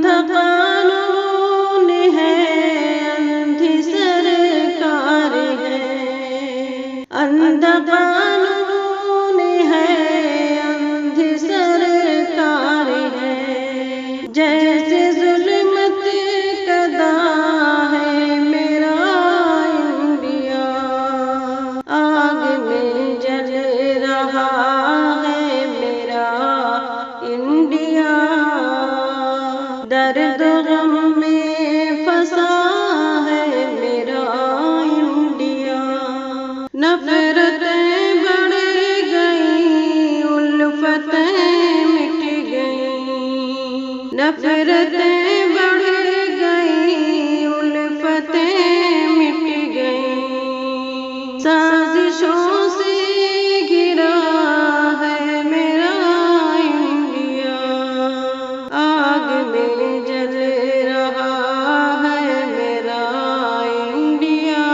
اندھا قانون ہے، اندھی سرکار ہے، اندھا قانون ہے، اندھی سرکار ہے، جیسے ظلمت کدا ہے میرا انڈیا، آگ میں جل رہا ہے میرا انڈیا، درد غم میں پھنسا ہے میرا انڈیا، نفرتیں بڑھ گئیں، الفتیں مٹ گئیں، نفرتیں بڑھ گئیں، الفتیں مٹ گئیں، سازشوں سے گھرا ہے میرا انڈیا، آگ میں جل رہا ہے میرا انڈیا،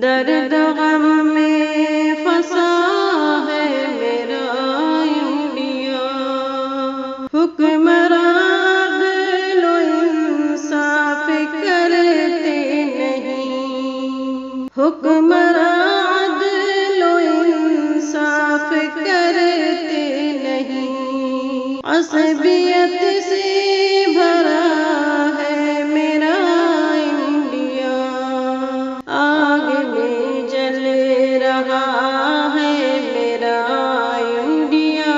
درد غم میں پھنسا ہے میرا انڈیا، حکمراں عدل و انصاف کرتے نہیں، حکمراں عدل و انصاف کرتے نہیں، عصبیت سے بھرا ہے میرا انڈیا، آگ میں جل رہا ہے میرا انڈیا،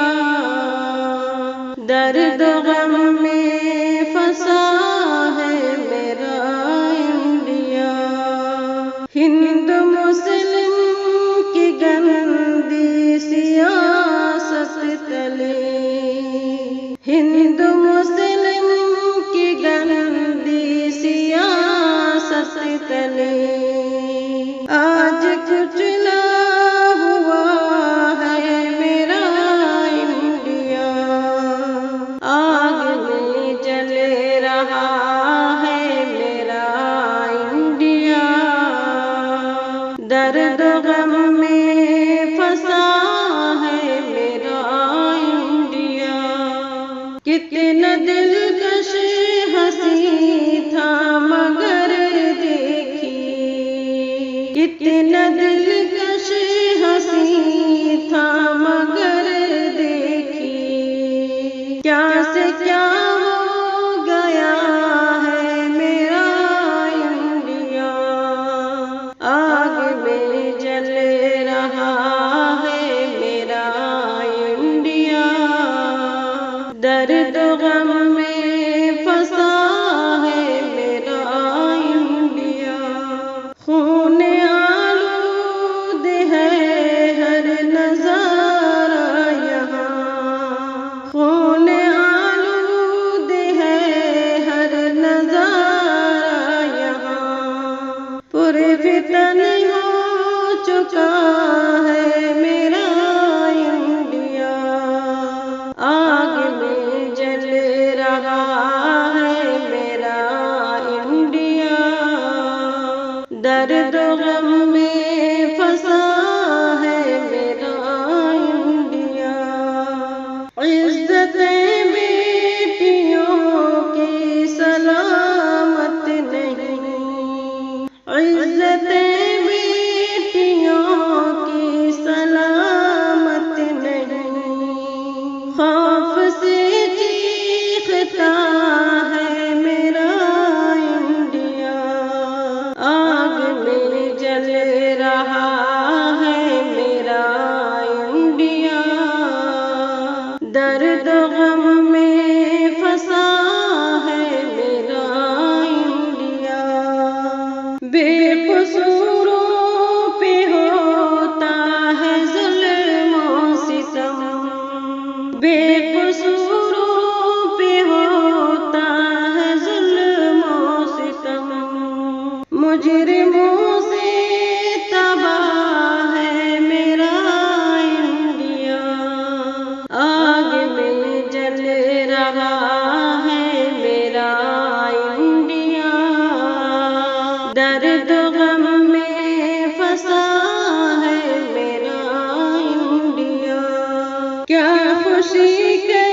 درد غم میں پھنسا ہے میرا انڈیا، ہند مسلم کی گندی سیاست تلے، ہند مسلم کی گندی سیاست تلے، آج کچلا ہوا ہے میرا انڈیا، آگ میں جل رہا ہے میرا انڈیا، درد غم میں پھنسا ہے میرا انڈیا، کتنا دلکش ہنسی تھا مگر دیکھی، کتنا دلکش ہنسی تھا مگر دیکھی، کیا سے کیا ہو گیا ہے میرا انڈیا، آگ میں جل رہا ہے میرا انڈیا، درد غم میں پھنسا ہے میرا انڈیا، خون آلود ہے ہر نظارہ یہاں، خون آلود ہے ہر نظارہ یہاں، پرفتن ہو چکا ہے میرا انڈیا، آگ میں جل رہا ہے میرا انڈیا، درد غم میں پھنسا ہے میرا انڈیا، عزتیں بیٹیوں کی سلامت نہیں، عزتیں بیٹیوں کی سلامت نہیں، خوف سے چیختا ہے میرا انڈیا، آگ میں جل رہا ہے میرا انڈیا، درد غم میں پھنسا ہے میرا انڈیا، بے قصوروں پہ ہوتا ہے ظلم و ستم، بے قصوروں پہ ہوتا ہے ظلم و ستم، مجرموں سے تباہ ہے میرا انڈیا، آگ میں جل رہا ہے میرا انڈیا، درد غم میں پھنسا ہے میرا انڈیا، کیا خوشی کے